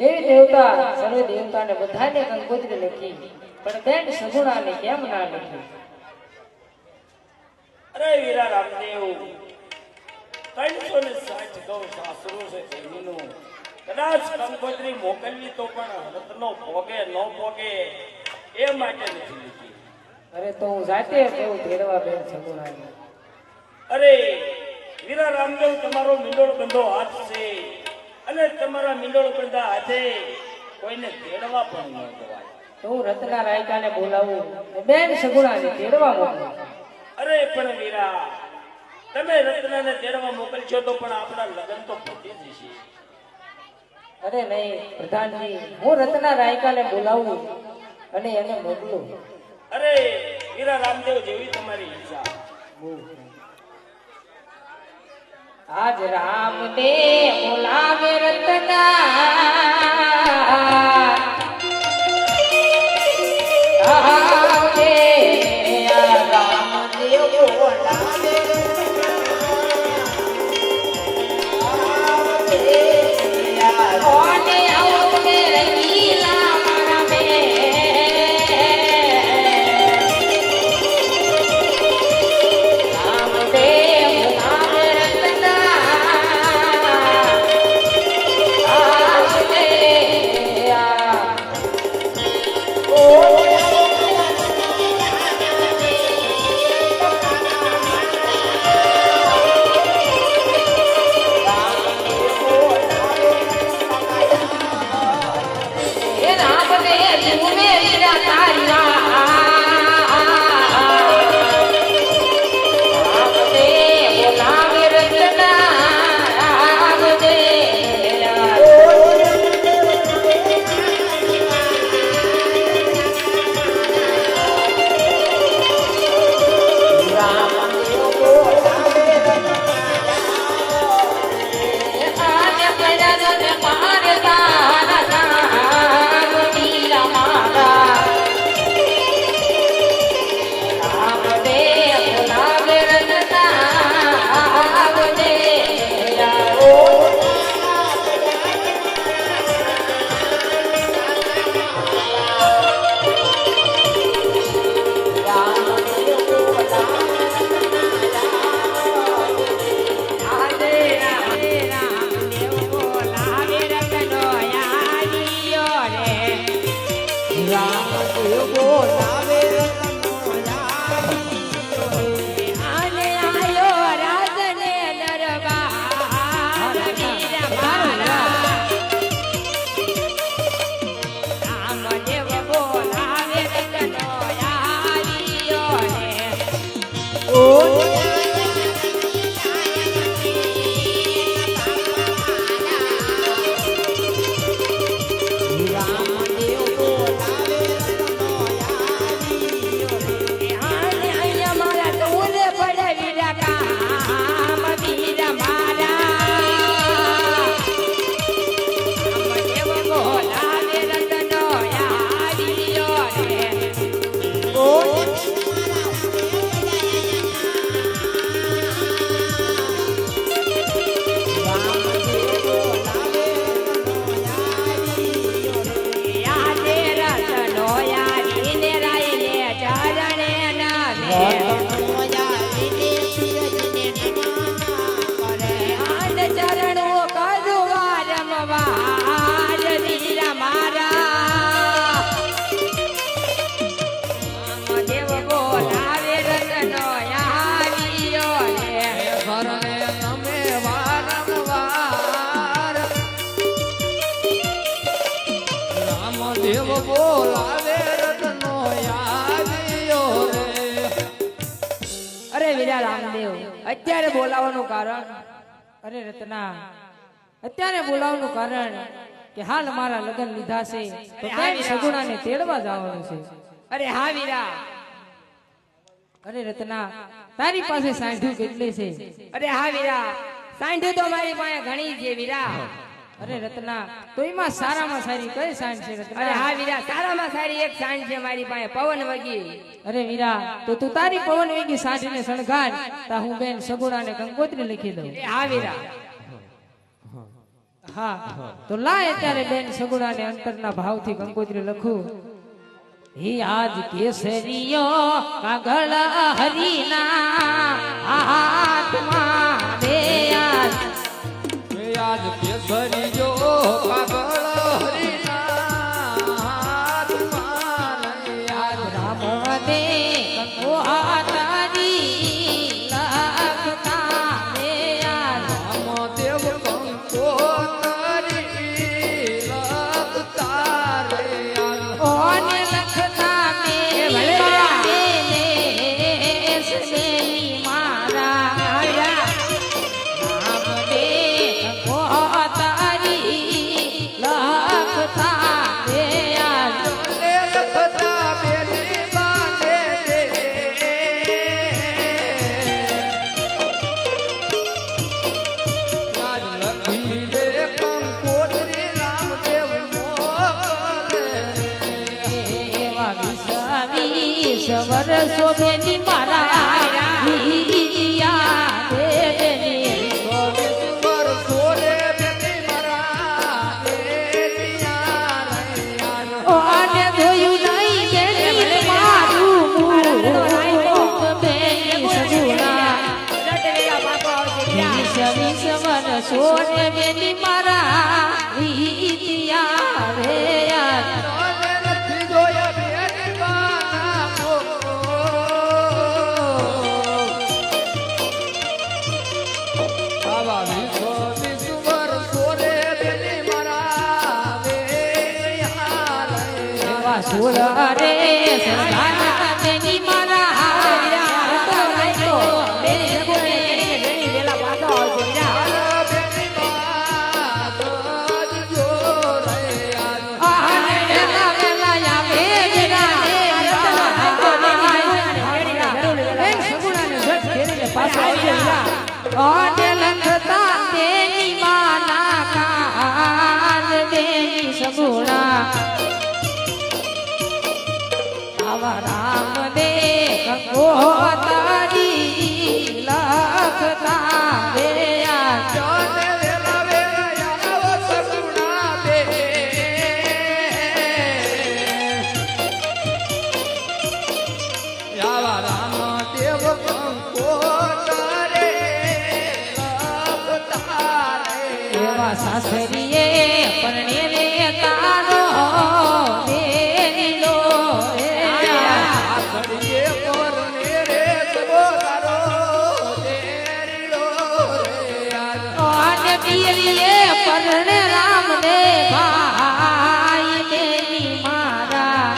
દેવી દેવતા સર્વે દેવતાને બધાને કંકોત્રી લખી, પણ બેન સગુણાને કેમ ના લખી? અરે વીરા રામદેવ, 360 ગૌ સાસરું છે તેનું કદાચ કંકોત્રી મોકલવી તો પણ રત્નો ભોગે ન ભોગે એ માટે નથી લીધી. અરે તો હું જાતે કેવું તેડવા બેન સગુણાને. અરે વીરા રામદેવ, તમારો મીંડોળ બંધો હાથ છે અને તમારા મીંડોળ બંધા હાથે કોઈને તેડવા પણ ન જવાય. તો હું રત્ના રાયકાને બોલાવું ને બેન સગુણાને તેડવા મોકલું. અરે પણ વીરા, તમે રત્નાને તેડવા મોકલશો તો પણ આપણા લગ્ન તો ફૂટી જશે. અરે નહીં પ્રધાનજી, હું રત્ના રાયકાને બોલાવું અને એને મોકલું. અરે વીરા રામદેવ, જેવી તમારી ઈચ્છા. આજ રામ દે બોલાવે રત્ના, અત્યારે બોલાવવાનું કારણ, અરે રત્ના, અત્યારે બોલાવવાનું કારણ કે હાલ મારા લગ્ન લીધા છે તો બેન સગુણાને તેડવા જવાનું છે. અરે હા વીરા. અરે રત્ના, તારી પાસે સાંઢ્યું કેટલી છે? અરે હા વીરા, સાંઢ્યું તો મારી પાસે ઘણી છે વીરા. અરે રત્ના, તો એમાં સારામાં સારી કઈ સાંઢ છે રત્ના? અરે હા વીરા, સારામાં સારી એક સાંઢ છે મારી પાસે, પવન વગી. અરે વીરા, તો તું તારી પવન વેગી સાંઢને શણગાર, તા હું બેન સગુણાને કંકોત્રી લખી દઉં. હા વીરા. હા તો લાય અત્યારે બેન સગુણાને અંતરના ભાવથી કંકોત્રી લખું. હી આજ કેસરીયો કાગળ હરીના હાથમાં રે આજ આજ કેસરીજો કાગળ હરીના હાથમાં રે આજ રામ દે કંકોત્રી લખતા રે આજ રામદેવ કંકોત્રી લખતા રે આજ ઓને લખતા મેલી બાને સેલી મારા નામ દે કંકોત્રી લખતા રે આજ લખતા બેની બાને આજ લખી લે કંકોત્રી રામદેવ મોકલે એવા વિસાવીસ વર્ષો બેની મારા વિયા દેવની ઓને જોયું નહીં બેની મારું મુખ બેની સગુણા વીસ વર્ષો ને બેની મારા વિયા રે યાર એવા સુર રે સરદાર બેની મારા લખતા તેની માના કાન બેની સગુણા આવા રામ દે કંકોત્રી લખતા રે યાર એવા સાસરીએ પરણે રે તારો દેવીલો રે અને પિયરીએ પરણે રામ દે ભાઈ દેવી મારા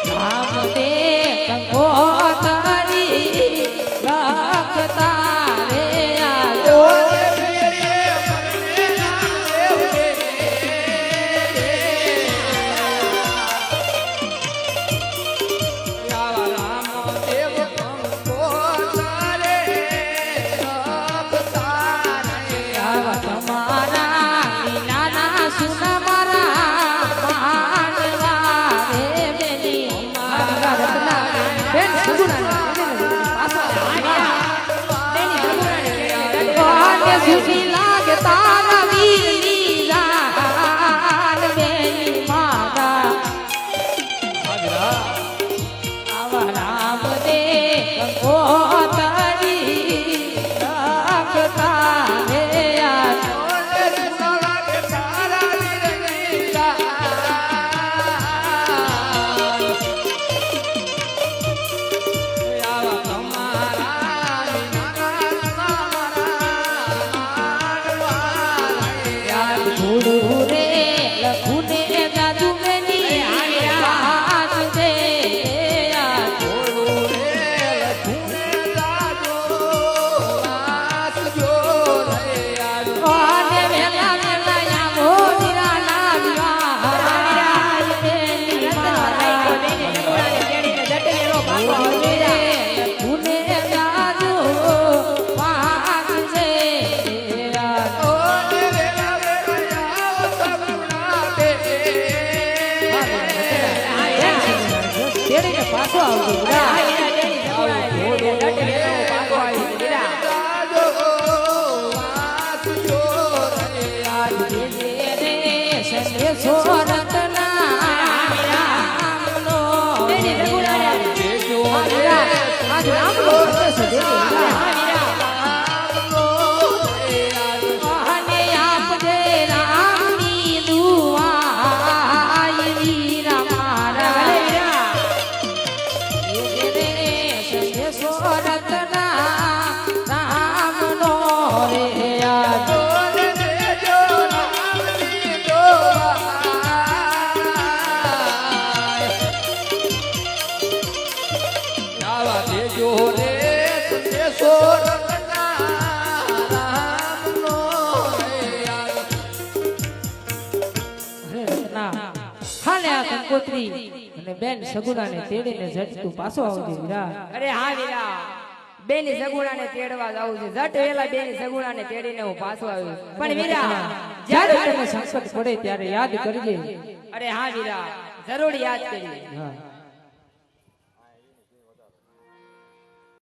રામ દે કંકોત્રી લખતા રે આજો આવા તમારા લીલાના સુના મારા માંડવા રે બેની મારા રત્ના બેન સગુણા પાને સુખી લાગે તારા વીરની જાન બેની મારા આવા રામ દે કંકોત્રી લખતા રે યાર થોડું રે લખું ને જાદુ મેની વાત દે યાર ઓને વેલા વેલા આવો દીરાના વિવાહ બેની મારા લખું ને જાદુ વાત દે યાર તેડીને પાછો આવજો સંદેશો રતના રામનો બેની સગુણાને દેજો આજ રે રામનો સંદેશો દેજો અને આપજે રામની દુઆ વીરા મારા એ દે સંદેશો રતના રામનો રે આજ દેજો રામની દુઆ આવા દેજો રે સંદેશો રતના રામનો રે આજ. અરે રત્ના હાલે આ કંકોત્રી અને બેન સગુણાને તેડીને ઝટ તું પાછો આવજે વીરા અરે હા વીરા બેની સગુણાને તેડવા જાવું છે ઝટ વેલા બેની સગુણાને તેડીને હું પાછો આવ્યો પણ વીરા જ્યારે તને સંકટ પડે ત્યારે યાદ કરજે અરે હા વીરા જરૂર યાદ કરી હા